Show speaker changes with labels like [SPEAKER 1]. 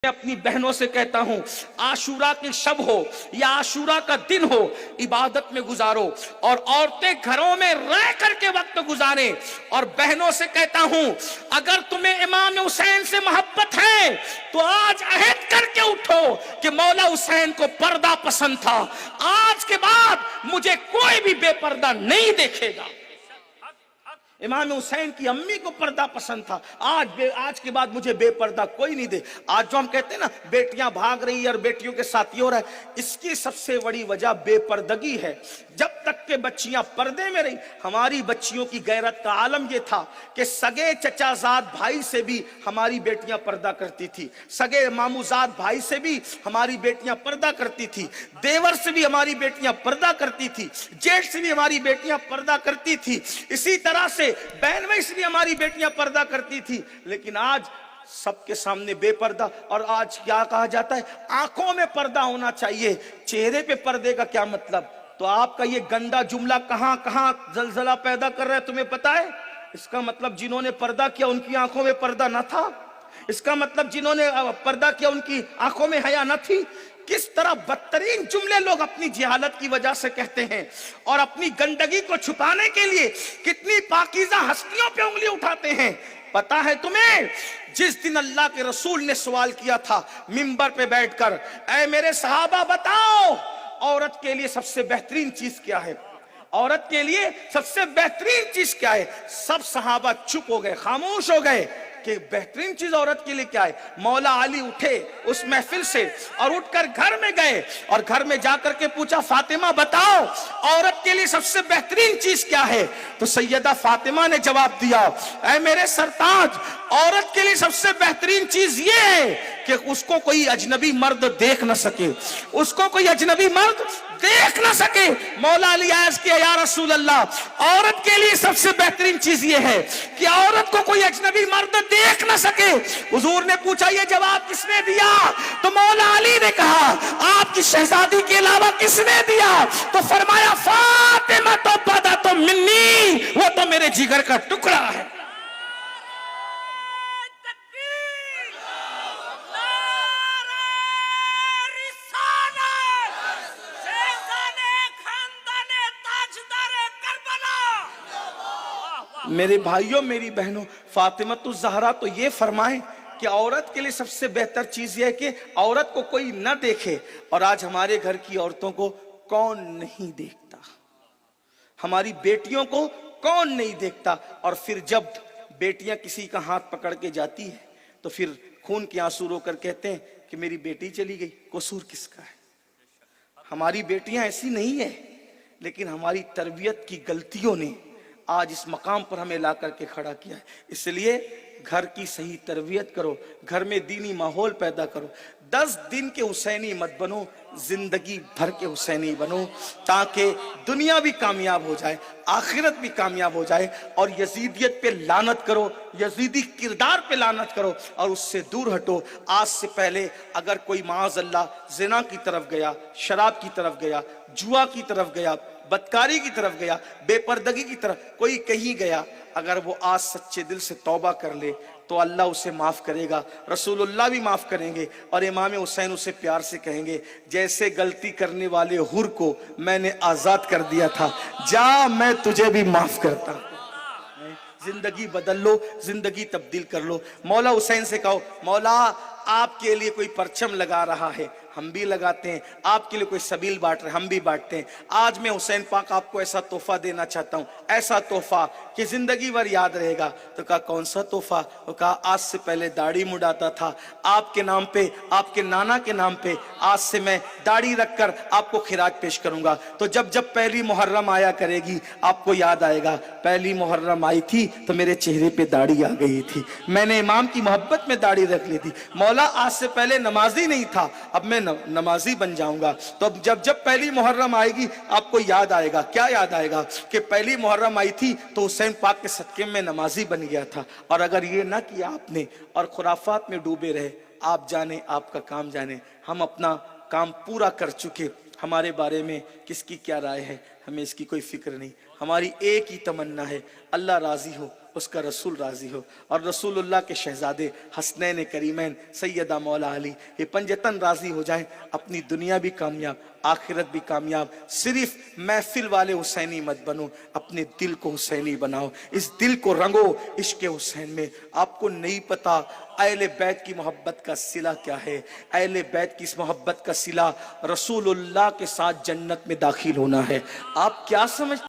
[SPEAKER 1] मैं अपनी बहनों से कहता हूं, आशूरा की शब हो या आशूरा का दिन हो, इबादत में गुजारो और औरतें घरों में रह करके वक्त गुजारें। और बहनों से कहता हूं, अगर तुम्हें इमाम हुसैन से मोहब्बत है तो आज अहद करके उठो कि मौला हुसैन को पर्दा पसंद था, आज के बाद मुझे कोई भी बेपर्दा नहीं देखेगा। इमाम हुसैन की अम्मी को पर्दा पसंद था, आज के बाद मुझे बेपर्दा कोई नहीं दे। आज जो हम कहते हैं ना बेटियां भाग रही है और बेटियों के साथ ये हो रहा है, इसकी सबसे बड़ी वजह बेपर्दगी है। जब तक के बच्चियां पर्दे में रही, हमारी बच्चियों की गैरत का आलम यह था कि सगे चचाजाद भाई से भी हमारी बेटियां पर्दा करती थी, सगे मामूजाद भाई से भी हमारी बेटियां पर्दा करती थी, देवर से भी हमारी बेटियां पर्दा करती थी, जेठ से भी हमारी बेटियां पर्दा करती थी, इसी तरह से बहन भाई से भी हमारी बेटियां पर्दा करती थी। लेकिन आज सबके सामने बेपर्दा। और आज क्या कहा जाता है, आंखों में पर्दा होना चाहिए, चेहरे पे पर्दे का क्या मतलब? तो आपका ये गंदा जुमला कहां कहां जलजला पैदा कर रहा है, तुम्हें पता है? इसका मतलब जिन्होंने पर्दा किया उनकी आंखों में पर्दा न था। इसका मतलब जिन्होंने पर्दा किया उनकी आंखों में हया न थी। किस तरह बदतरीन जुमले लोग अपनी जिहालत की वजह से कहते हैं और अपनी गंदगी को छुपाने के लिए कितनी पाकीज़ा हस्तियों पे उंगली उठाते हैं। पता है तुम्हें, जिस दिन अल्लाह के रसूल ने सवाल किया था मिंबर पे बैठकर, ऐ मेरे सहाबा बताओ औरत के लिए सबसे बेहतरीन चीज क्या है, औरत के लिए सबसे बेहतरीन चीज क्या है? सब सहाबा चुप हो गए, खामोश हो गए कि बेहतरीन चीज औरत के लिए क्या है। मौला अली उठे उस महफिल से और उठकर घर में गए और घर में जाकर के पूछा, फातिमा बताओ औरत के लिए सबसे बेहतरीन चीज क्या है? तो सैयदा फातिमा ने जवाब दिया, ऐ मेरे सरताज, औरत के लिए सबसे बेहतरीन चीज ये है कि उसको कोई अजनबी मर्द देख ना सके, उसको कोई अजनबी मर्द देख ना सके। मौला अली अर्ज किया, या रसूल अल्लाह, औरत के लिए सबसे बेहतरीन चीज ये है कि औरत को कोई अजनबी मर्द देख ना सके। हुजूर ने पूछा, ये जवाब किसने दिया? तो मौला अली ने कहा, आपकी शहजादी के अलावा किसने दिया? तो फरमाया, फातिमा तो बदा तो मिन्नी, वो तो मेरे जिगर का टुकड़ा है। मेरे भाइयों मेरी बहनों, फातिमा ज़हरा तो ये फरमाए कि औरत के लिए सबसे बेहतर चीज यह है कि औरत को कोई न देखे। और आज हमारे घर की औरतों को कौन नहीं देखता, हमारी बेटियों को कौन नहीं देखता। और फिर जब बेटियां किसी का हाथ पकड़ के जाती है तो फिर खून के आंसू रोकर कहते हैं कि मेरी बेटी चली गई, कसूर किसका है? हमारी बेटियां ऐसी नहीं है, लेकिन हमारी तरबियत की गलतियों ने आज इस मकाम पर हमें ला करके खड़ा किया है। इसलिए घर की सही तरबियत करो, घर में दीनी माहौल पैदा करो। 10 दिन के हुसैनी मत बनो, जिंदगी भर के हुसैनी बनो, ताकि दुनिया भी कामयाब हो जाए, आखिरत भी कामयाब हो जाए। और यजीदियत पे लानत करो, यजीदी किरदार पे लानत करो और उससे दूर हटो। आज से पहले अगर कोई माअज़ल्लाह जिना की तरफ गया, शराब की तरफ गया, जुआ की तरफ गया, बदकारी की तरफ गया, बेपर्दगी की तरफ कोई कहीं गया, अगर वो आज सच्चे दिल से तौबा कर ले तो अल्लाह उसे माफ करेगा, रसूलुल्लाह भी माफ करेंगे। और इमाम हुसैन उसे प्यार से कहेंगे, जैसे गलती करने वाले हुर को मैंने आजाद कर दिया था, जा मैं तुझे भी माफ करता। जिंदगी बदल लो, जिंदगी तब्दील कर लो। मौला हुसैन से कहो, मौला आपके लिए कोई परचम लगा रहा है, हम भी लगाते हैं, आपके लिए कोई सबील बांट रहे, हम भी बांटते हैं। आज मैं हुसैन पाक आपको ऐसा तोहफा देना चाहता हूँ, ऐसा तोहफा कि जिंदगी भर याद रहेगा। तो कहा, कौन सा तोहफा? तो कहा, आज से पहले दाढ़ी मुड़ाता था, आपके नाम पे, आपके नाना के नाम पे आज से मैं दाढ़ी रखकर आपको खिराज पेश करूंगा। तो जब जब पहली मुहर्रम आया करेगी आपको याद आएगा, पहली मुहर्रम आई थी तो मेरे चेहरे पे दाढ़ी आ गई थी, मैंने इमाम की मोहब्बत में दाढ़ी रख ली थी। मौला आज से पहले नमाजी नहीं था, अब मैं नमाजी बन जाऊंगा। तो अब जब जब पहली मुहर्रम आएगी आपको याद आएगा। क्या याद आएगा? कि पहली मुहर्रम आई थी तो हुसैन पाक के सदके में नमाजी बन गया था। और अगर ये ना किया आपने और खुराफात में डूबे रहे, आप जाने, आपका काम जाने, हम अपना काम पूरा कर चुके। हमारे बारे में किसकी क्या राय है हमें इसकी कोई फिक्र नहीं। हमारी एक ही तमन्ना है, अल्लाह राजी हो, उसका रसूल राजी हो, और रसूलुल्लाह के शहजादे हसनैन करीमैन सैयदा मौला अली ये पंजतन राजी हो जाएं, अपनी दुनिया भी कामयाब, आखिरत भी कामयाब। सिर्फ महफिल वाले हुसैनी मत बनो, अपने दिल को हुसैनी बनाओ, इस दिल को रंगो इश्क हुसैन में। आपको नहीं पता अहले बैत की मोहब्बत का सिला क्या है। अहले बैत की इस मोहब्बत का सिला रसूलुल्लाह के साथ जन्नत में दाखिल होना है। आप क्या समझ